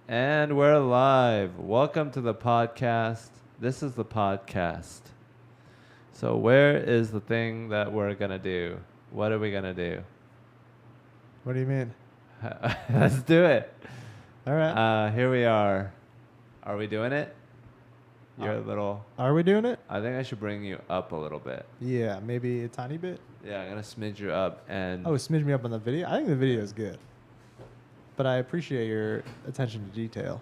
And we're live. Welcome to the podcast. This is the podcast. So where is the thing that we're going to do? What are we going to do? What do you mean? Let's do it. All right. Here we are. Are we doing it? You're a little... Are we doing it? I think I should bring you up a little bit. Yeah, maybe a tiny bit. Yeah, I'm going to smidge you up and... Oh, smidge me up on the video? I think the video is good. But I appreciate your attention to detail.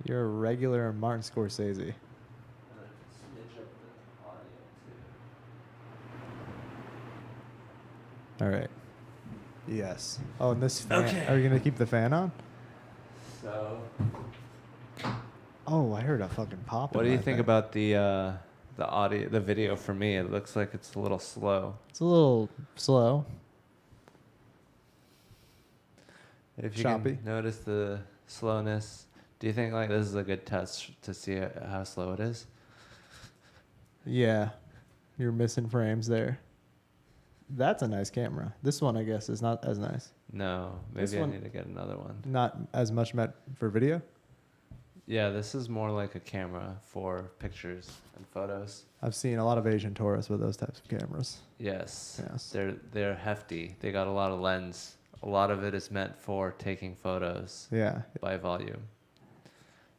You're a regular Martin Scorsese. All right. Yes. Oh, and this fan. Okay. Are you going to keep the fan on? So... Oh, I heard a fucking pop. What do you think about the audio, the video for me? It looks like it's a little slow. It's a little slow. If you Choppy. can notice the slowness, do you think like this is a good test to see how slow it is? Yeah. You're missing frames there. That's a nice camera. This one, I guess, is not as nice. No, This maybe I one- need to get another one. Not as much meant for video. Yeah, this is more like a camera for pictures and photos. I've seen a lot of Asian tourists with those types of cameras. Yes. Yes. They're hefty. They got a lot of lens. A lot of it is meant for taking photos Yeah. by volume.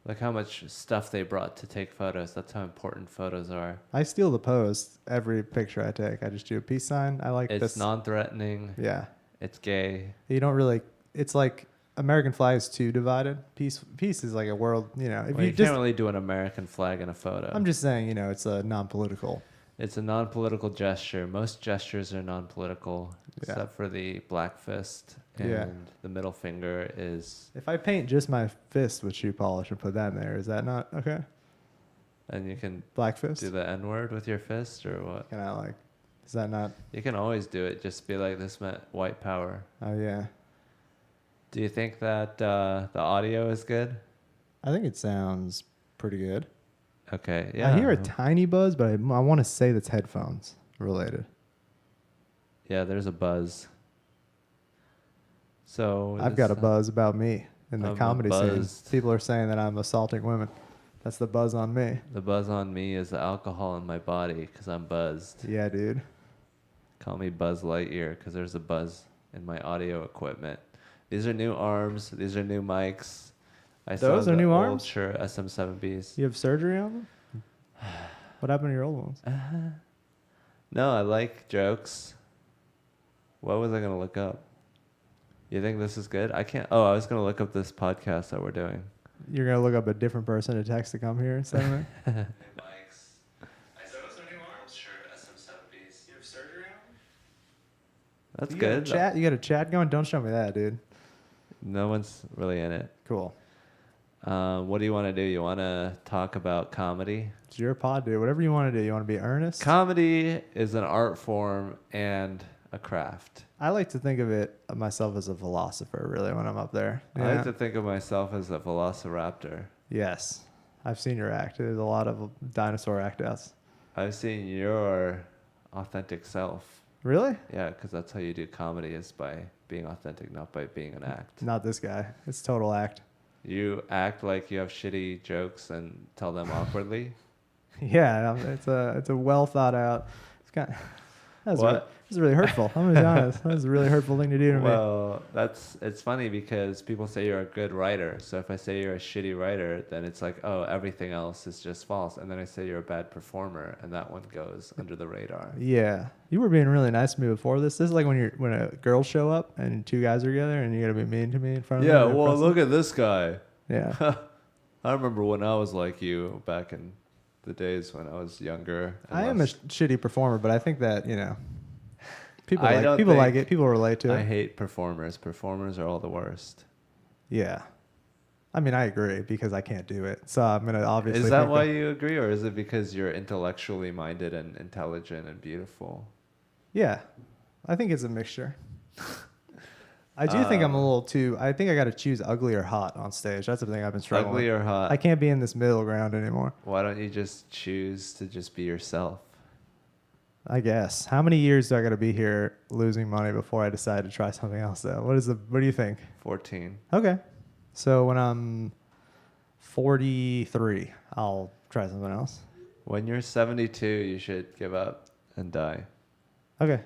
Look how much stuff they brought to take photos. That's how important photos are. I steal the pose every picture I take. I just do a peace sign. I like It's this. non-threatening. Yeah. It's gay. You don't really. It's like American flag is too divided. Peace is like a world. You know, if Well, you you just. can't really do an American flag in a photo. I'm just saying. You know, it's a non-political. It's a non-political gesture. Most gestures are non-political, Yeah. except for the black fist and Yeah. the middle finger is. If I paint just my fist with shoe polish and put that in there, is that not okay? And you can Black fist. do the N-word with your fist or what? Can I like? Is that not? You can always do it. Just be like, this meant white power. Oh yeah. Do you think that the audio is good? I think it sounds pretty good. Okay. Yeah. I hear a tiny buzz, but I want to say that's headphones related. Yeah, there's a buzz. So I've got a buzz about me in the I'm comedy scene. buzzed. People are saying that I'm assaulting women. That's the buzz on me. The buzz on me is the alcohol in my body because I'm buzzed. Yeah, dude. Call me Buzz Lightyear because there's a buzz in my audio equipment. These are new arms. These are new mics. Those are the new old arms? Shure SM7Bs. You have surgery on them? What happened to your old ones? No, I like jokes. What was I going to look up? You think this is good? I can't. Oh, I was going to look up this podcast that we're doing. You're going to look up a different person to text to come here instead of me? Mics. Those are new arms. Shure SM7Bs. You have surgery on them? That's You good. got you got a chat going? Don't show me that, dude. No one's really in it. Cool. What do you want to do? You want to talk about comedy? It's your pod, dude. Whatever you want to do. You want to be earnest? Comedy is an art form and a craft. I like to think of it myself as a philosopher, really, when I'm up there. I like to think of myself as a velociraptor. Yes. I've seen your act. There's a lot of dinosaur act outs. I've seen your authentic self. Really? Yeah, because that's how you do comedy is by being authentic, not by being an act. Not this guy. It's total act. You act like you have shitty jokes and tell them awkwardly. Yeah, it's a well thought out. It's kind. That's What? really hurtful. I'm gonna be honest. That was a really hurtful thing to do to me. Well, it's funny because people say you're a good writer. So if I say you're a shitty writer, then it's like, oh, everything else is just false. And then I say you're a bad performer, and that one goes under the radar. Yeah, you were being really nice to me before this. This is like when a girls show up and two guys are together, and you gotta be mean to me in front of them. Yeah, well, look at this guy. Yeah. I remember when I was like you back in the days when I was younger. and I am a less- shitty performer, but I think that people I like don't people like think- it. People relate to I it. hate performers. Performers are all the worst. Yeah. I mean, I agree because I can't do it. So I'm gonna obviously. Is that think why you agree, or is it because you're intellectually minded and intelligent and beautiful? Yeah, I think it's a mixture. I do think I'm a little too. I think I got to choose ugly or hot on stage. That's the thing I've been struggling. Ugly with. or hot? I can't be in this middle ground anymore. Why don't you just choose to just be yourself? I guess. How many years do I got to be here losing money before I decide to try something else? Though, what do you think? 14. Okay, So when I'm 43, I'll try something else. When you're 72, you should give up and die. Okay.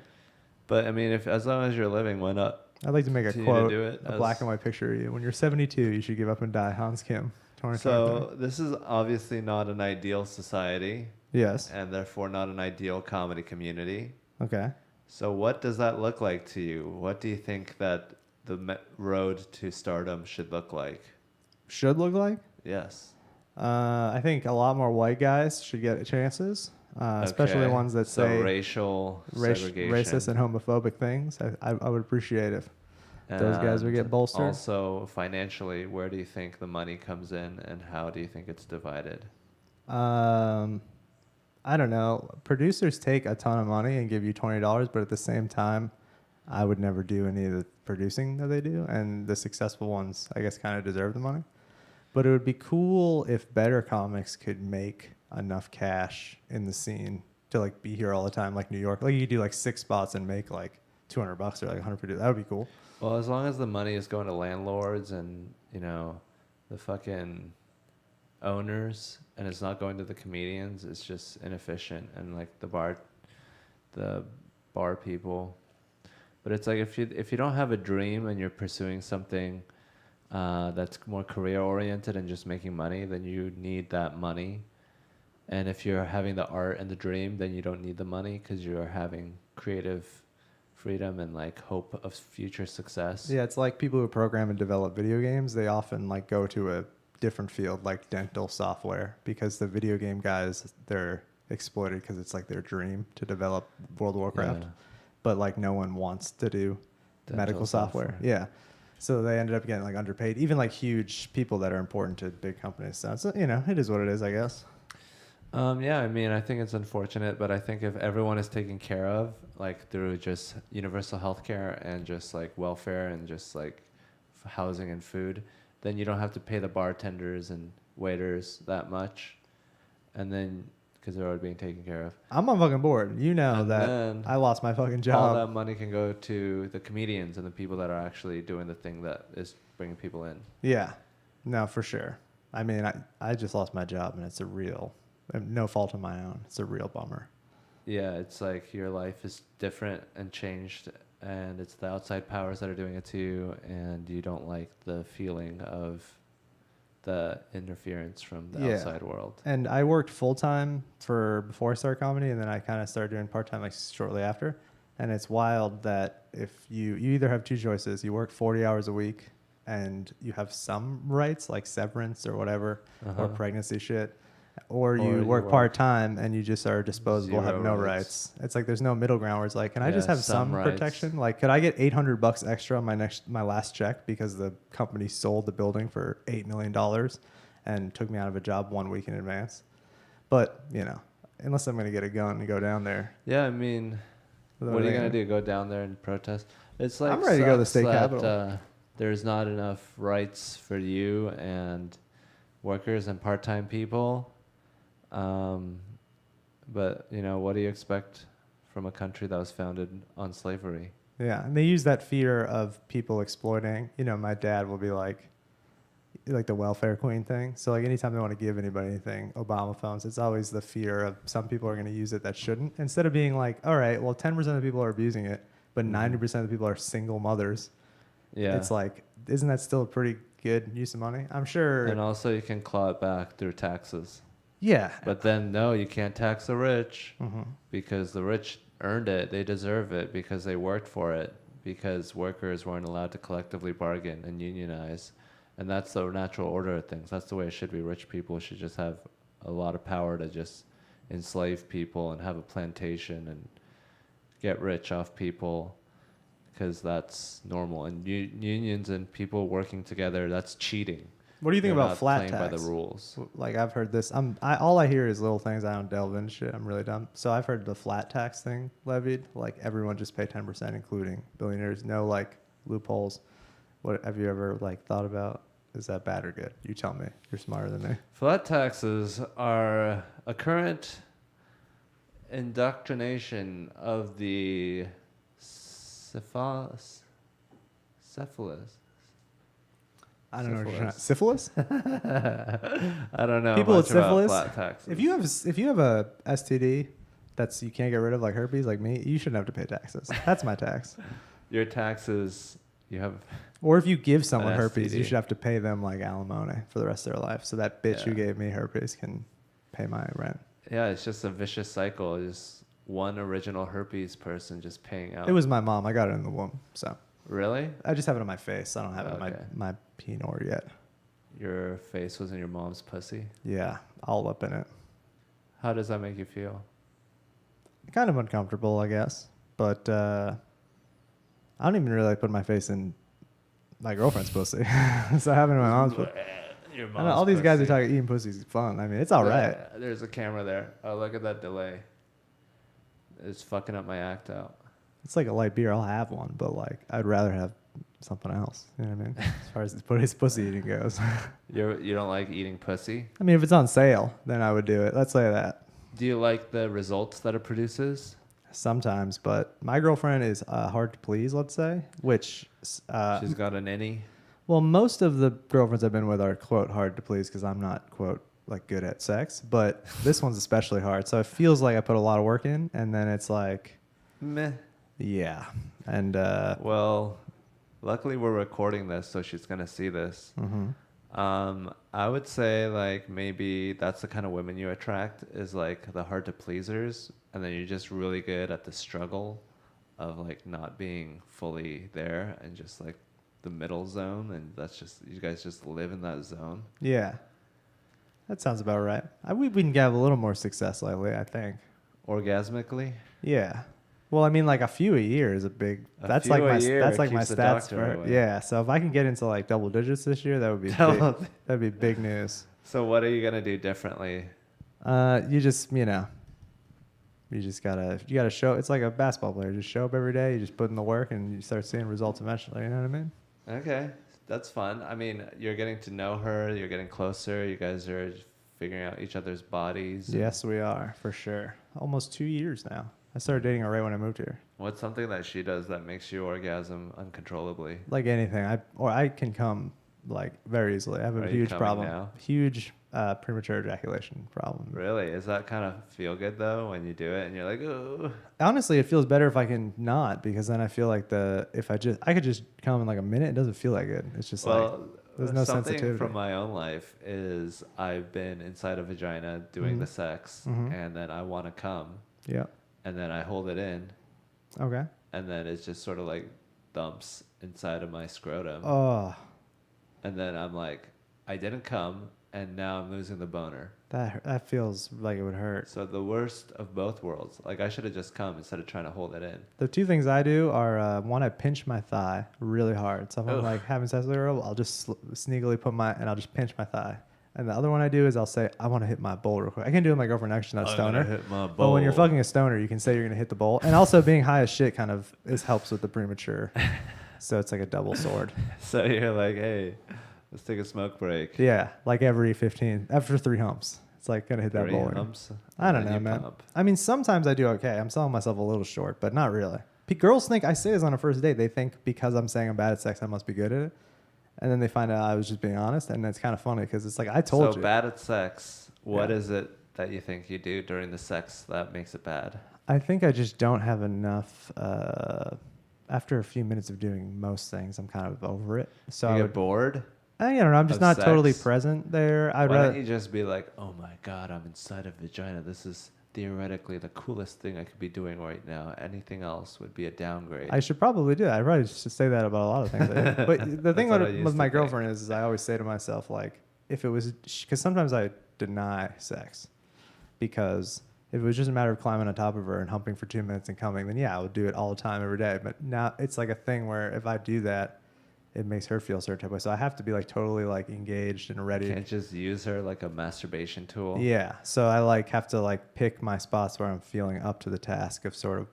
But I mean, if as long as you're living, why not I'd like to make a continue quote, to do it? a black and white picture of you. When you're 72, you should give up and die. Hans Kim, 2023. So this is obviously not an ideal society, Yes. and therefore not an ideal comedy community. Okay. So what does that look like to you? What do you think that the road to stardom should look like? Should look like? Yes. I think a lot more white guys should get chances, especially Okay. ones that So say racial segregation. racist and homophobic things. I would appreciate if those guys would get And bolstered. Also, financially, where do you think the money comes in, and how do you think it's divided? I don't know. Producers take a ton of money and give you $20, but at the same time, I would never do any of the producing that they do, and the successful ones, I guess, kind of deserve the money. But it would be cool if better comics could make enough cash in the scene to like be here all the time, like New York. Like you could do like 6 spots and make like $200 or like 150. That would be cool. Well, as long as the money is going to landlords and, you know, the fucking owners, and it's not going to the comedians, it's just inefficient. And like the bar people. But it's like if you don't have a dream and you're pursuing something that's more career oriented and just making money, then you need that money. And if you're having the art and the dream, then you don't need the money because you're having creative freedom and like hope of future success. Yeah, it's like people who program and develop video games, they often like go to a different field like dental software because the video game guys, they're exploited because it's like their dream to develop World of Warcraft. Yeah. But like no one wants to do Dental medical software. Yeah. So they ended up getting like underpaid, even like huge people that are important to big companies. So it's, you know, it is what it is, I guess. Yeah, I mean, I think it's unfortunate, but I think if everyone is taken care of, like through just universal healthcare and just like welfare and just like housing and food, then you don't have to pay the bartenders and waiters that much. And then, because they're already being taken care of. I'm on fucking board. You know And that then I lost my fucking job. All that money can go to the comedians and the people that are actually doing the thing that is bringing people in. Yeah. No, for sure. I mean, I just lost my job and it's a real, no fault of my own. It's a real bummer. Yeah, it's like your life is different and changed, and it's the outside powers that are doing it to you, and you don't like the feeling of the interference from the outside world. And I worked full time before I started comedy, and then I kind of started doing part time like shortly after. And it's wild that if you either have two choices, you work 40 hours a week and you have some rights like severance or whatever, or pregnancy shit, or you work part time and you just are disposable, have no rights. It's like there's no middle ground where it's like, can I just have some protection? Like, could I get $800 extra on my last check because the company sold the building for $8 million and took me out of a job 1 week in advance? But you know, unless I'm gonna get a gun and go down there. Yeah, I mean, what are you gonna do? Go down there and protest? It's like I'm ready to go to the state capitol. There's not enough rights for you and workers and part-time people. But, you know, what do you expect from a country that was founded on slavery? Yeah, and they use that fear of people exploiting. You know, my dad will be like the welfare queen thing. So, like, anytime they want to give anybody anything, Obama phones, it's always the fear of some people are going to use it that shouldn't. Instead of being like, all right, well, 10% of the people are abusing it, but 90% of the people are single mothers. Yeah. It's like, isn't that still a pretty good use of money? I'm sure. And also you can claw it back through taxes. Yeah. But then, no, you can't tax the rich because the rich earned it. They deserve it because they worked for it, because workers weren't allowed to collectively bargain and unionize. And that's the natural order of things. That's the way it should be. Rich people should just have a lot of power to just enslave people and have a plantation and get rich off people, because that's normal. And unions and people working together, that's cheating. What do you think about flat tax? By the rules. Like, I've heard this. All I hear is little things. I don't delve into shit. I'm really dumb. So I've heard the flat tax thing levied. Like, everyone just pay 10%, including billionaires. No, like, loopholes. What have you ever like thought about? Is that bad or good? You tell me. You're smarter than me. Flat taxes are a current indoctrination of the cephalus. I don't know what you're trying to, syphilis? I don't know People with much about syphilis. flat taxes. If you have a STD that's you can't get rid of like herpes like me, you shouldn't have to pay taxes. That's my tax. Your taxes, you have. Or if you give someone An herpes, you STD. should have to pay them like alimony for the rest of their life. So that bitch who Yeah. gave me herpes can pay my rent. Yeah, it's just a vicious cycle. Just one original herpes person just paying out. It was my mom. I got it in the womb. So Really? I just have it on my face. I don't have it Okay. in my penor yet. Your face was in your mom's pussy. Yeah, all up in it. How does that make you feel? Kind of uncomfortable, I guess. But I don't even really like putting my face in my girlfriend's pussy. So having my mom's pussy. Your I mom's know, all these guys who pussy. talk eating pussy is fun. I mean, it's all right. There's a camera there. Oh, look at that delay. It's fucking up my act out. It's like a light beer. I'll have one, but like I'd rather have something else. You know what I mean? As far as his pussy eating goes. You don't like eating pussy? I mean, if it's on sale, then I would do it. Let's say that. Do you like the results that it produces? Sometimes, but my girlfriend is hard to please, let's say, which, She's got an innie. well, most of the girlfriends I've been with are, quote, hard to please because I'm not, quote, like good at sex, but this one's especially hard. So it feels like I put a lot of work in, and then it's like, Meh. yeah. And, Well, luckily we're recording this, so she's gonna see this. I would say like maybe that's the kind of women you attract is like the hard to pleasers, and then you're just really good at the struggle of like not being fully there and just like the middle zone, and that's just you guys just live in that zone. yeah, that sounds about right. We can have a little more success lately, I think. Orgasmically, Yeah. Well, I mean, like a few a year is a big. A That's few like a my. year That's like my keeps the stats doctor for. away. Yeah. So if I can get into like double digits this year, that would be Double- big. That'd be big news. so what are you gonna do differently? You just you just gotta show. It's like a basketball player. Just show up every day. You just put in the work, and you start seeing results eventually. You know what I mean? Okay, that's fun. I mean, you're getting to know her. You're getting closer. You guys are figuring out each other's bodies. Yes, we are for sure. Almost 2 years now. I started dating her right when I moved here. What's something that she does that makes you orgasm uncontrollably? Like anything, I can come like very easily. I have Are a you huge coming problem. now? Huge premature ejaculation problem. Really? Is that kind of feel good though when you do it and you're like, oh? Honestly, it feels better if I can not, because then I feel like I could just come in like a minute. It doesn't feel that good. It's just like there's no something sensitivity. from my own life is I've been inside a vagina doing the sex, and then I want to come, Yeah. and then I hold it in, Okay. and then it's just sort of like thumps inside of my scrotum, Oh, and then I'm like, I didn't come, and now I'm losing the boner. that feels like it would hurt. So the worst of both worlds. Like I should have just come instead of trying to hold it in. The two things I do are one, I pinch my thigh really hard. So if I'm Ugh. like having sex with a girl, I'll just sneakily I'll just pinch my thigh. And the other one I do is I'll say, I want to hit my bowl real quick. I can do it with my girlfriend next, she's not a stoner. Hit my But when you're fucking a stoner, you can say you're going to hit the bowl. And also being high as shit kind of helps with the premature. So it's like a double sword. So you're like, hey, let's take a smoke break. Yeah, like after 3 humps. It's like going to hit that 3 bowl. humps, I don't and then know, you man. pump. I mean, sometimes I do okay. I'm selling myself a little short, but not really. Girls think I say this on a first date. They think because I'm saying I'm bad at sex, I must be good at it. And then they find out I was just being honest. And it's kind of funny because it's like, I told So you. bad at sex. What Yeah. is it that you think you do during the sex that makes it bad? I think I just don't have enough. After a few minutes of doing most things, I'm kind of over it. So You I get would, bored? I don't know. I'm just of not totally sex? present there. I'd Why rather. don't you just be like, oh my God, I'm inside a vagina. This is theoretically the coolest thing I could be doing right now. Anything else would be a downgrade. I should probably do that. I probably should say that about a lot of things. But the thing what I used with to my think. girlfriend is I always say to myself, like, if it was, because sometimes I deny sex, because if it was just a matter of climbing on top of her and humping for 2 minutes and coming, then yeah, I would do it all the time, every day. But now it's like a thing where if I do that, it makes her feel a certain type of way. So I have to be like totally like engaged and ready. Can't just use her like a masturbation tool. Yeah. So I like have to like pick my spots where I'm feeling up to the task of sort of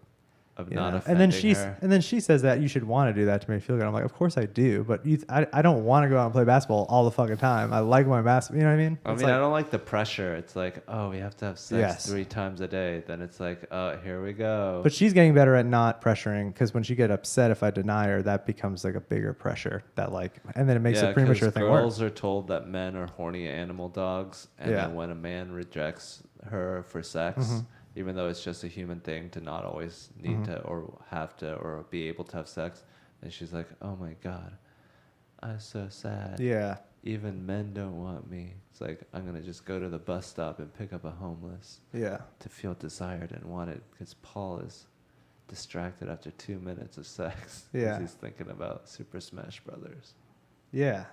of You not know? offending her. And then she says that you should want to do that to make me feel good. I'm like, of course I do, but I don't want to go out and play basketball all the fucking time. I like my basketball. You know what I mean? I It's mean, I like, don't like the pressure. It's like, oh, we have to have sex yes. 3 times a day. Then it's like, oh, here we go. But she's getting better at not pressuring because when she get upset if I deny her, that becomes like a bigger pressure that like, and then it makes a premature thing worse. Girls are told that men are horny animal dogs, and then when a man rejects her for sex, even though it's just a human thing to not always need to or have to or be able to have sex, and she's like, oh my God, I'm so sad. Yeah. Even men don't want me. It's like, I'm going to just go to the bus stop and pick up a homeless. Yeah. To feel desired and wanted, because Paul is distracted after 2 minutes of sex. Yeah. He's thinking about Super Smash Brothers. Yeah.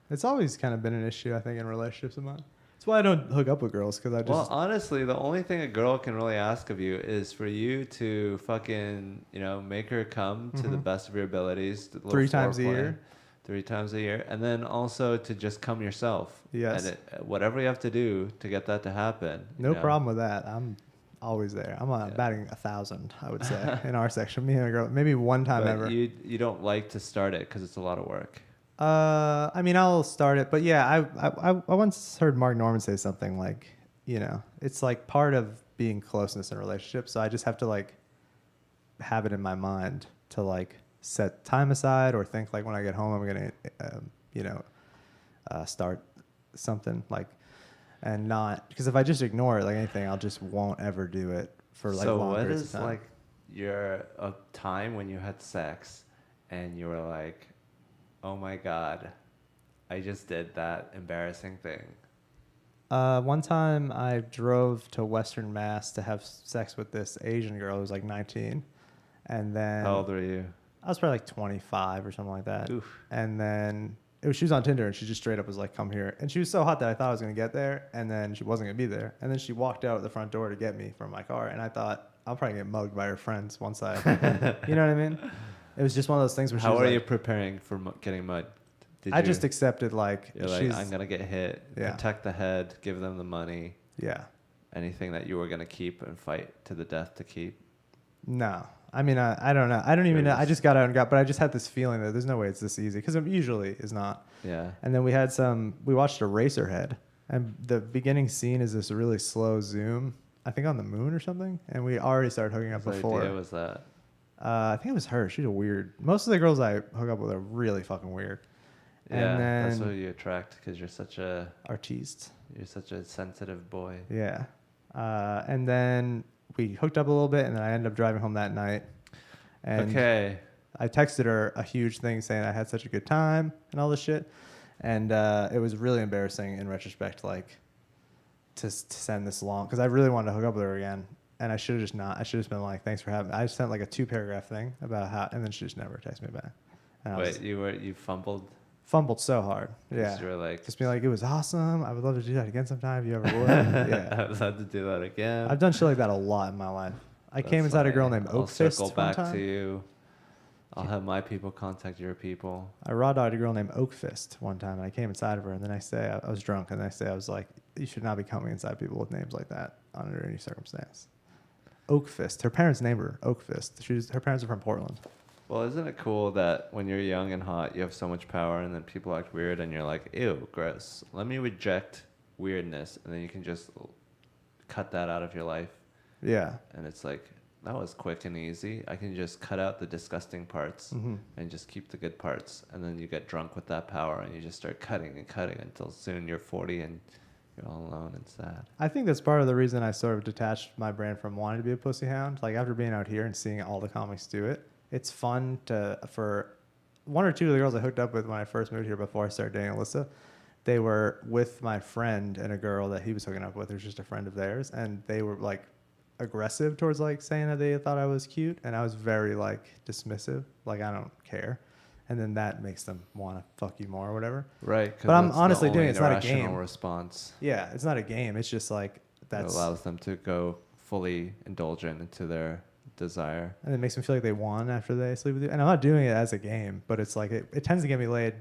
It's always kind of been an issue, I think, in relationships of mine. That's why I don't hook up with girls, because I just... Well, honestly, the only thing a girl can really ask of you is for you to fucking, make her come to the best of your abilities. 3 times a year. 3 times a year. And then also to just come yourself. Yes. And whatever you have to do to get that to happen. No problem with that. I'm always there. I'm batting 1,000, I would say, in our section. Me and a girl, maybe one time but ever. You don't like to start it because it's a lot of work. I mean, I'll start it, but yeah, I once heard Mark Norman say something like, it's like part of being closeness in relationships. So I just have to like have it in my mind to like set time aside or think like when I get home, I'm going to, start something like, and not, because if I just ignore it like anything, I'll just won't ever do it for like long periods of time. So what is like your time when you had sex and you were like, oh my God, I just did that embarrassing thing? One time I drove to Western Mass to have sex with this Asian girl who was like 19. And then... How old were you? I was probably like 25 or something like that. Oof. And then she was on Tinder and she just straight up was like, come here. And she was so hot that I thought I was going to get there. And then she wasn't going to be there. And then she walked out the front door to get me from my car. And I thought, I'll probably get mugged by her friends once I... You know what I mean? It was just one of those things where How are you preparing for getting mugged? I just accepted like... You're like, I'm going to get hit. Yeah. Protect the head. Give them the money. Yeah. Anything that you were going to keep and fight to the death to keep? No. I mean, I don't know. I don't even know. I just got out and but I just had this feeling that there's no way it's this easy, because it usually is not. Yeah. And then we watched Eraserhead, and the beginning scene is this really slow zoom, I think on the moon or something, and we already started hooking up before. What idea was that? I think it was her. She's a weird. Most of the girls I hook up with are really fucking weird. Yeah, and then, that's what you attract, because you're such a... artiste. You're such a sensitive boy. Yeah. And then... we hooked up a little bit, and then I ended up driving home that night. And okay. I texted her a huge thing saying I had such a good time and all this shit. And it was really embarrassing in retrospect, like, to send this long, because I really wanted to hook up with her again. And I should have just not. I should have just been like, thanks for having me. I sent like a 2-paragraph thing about how, and then she just never texted me back. And wait, you fumbled? Fumbled so hard. Yeah. You were like, just be like, it was awesome. I would love to do that again sometime if you ever would. Yeah. I would love to do that again. I've done shit like that a lot in my life. I came inside a girl named Oak Fist. I'll circle back to you. I'll have my people contact your people. I raw dogged a girl named Oak Fist one time, and I came inside of her, and the next day I was drunk, and the next day I was like, you should not be coming inside people with names like that under any circumstance. Oak Fist. Her parents named her Oak Fist. Her parents are from Portland. Well, isn't it cool that when you're young and hot, you have so much power, and then people act weird, and you're like, ew, gross. Let me reject weirdness, and then you can just cut that out of your life. Yeah. And it's like, that was quick and easy. I can just cut out the disgusting parts and just keep the good parts. And then you get drunk with that power, and you just start cutting and cutting until soon you're 40 and you're all alone and sad. I think that's part of the reason I sort of detached my brand from wanting to be a pussy hound. Like, after being out here and seeing all the comics do it, it's fun for one or two of the girls I hooked up with when I first moved here before I started dating Alyssa. They were with my friend and a girl that he was hooking up with, who's just a friend of theirs, and they were like aggressive towards like saying that they thought I was cute, and I was very like dismissive, like I don't care, and then that makes them want to fuck you more or whatever. Right. But I'm honestly doing it. It's not a game. Irrational response. Yeah, it's not a game. It's just like that allows them to go fully indulgent into their desire, and it makes them feel like they won after they sleep with you. And I'm not doing it as a game, but it's like it tends to get me laid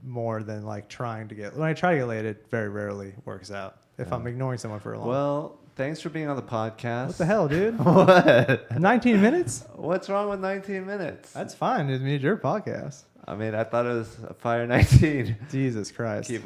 more than like trying to get. When I try to get laid, it very rarely works out if I'm ignoring someone for a long. Well, thanks for being on the podcast. What the hell, dude? What? 19 minutes? What's wrong with 19 minutes? That's fine. It's your podcast. I mean, I thought it was a fire 19. Jesus Christ. Keep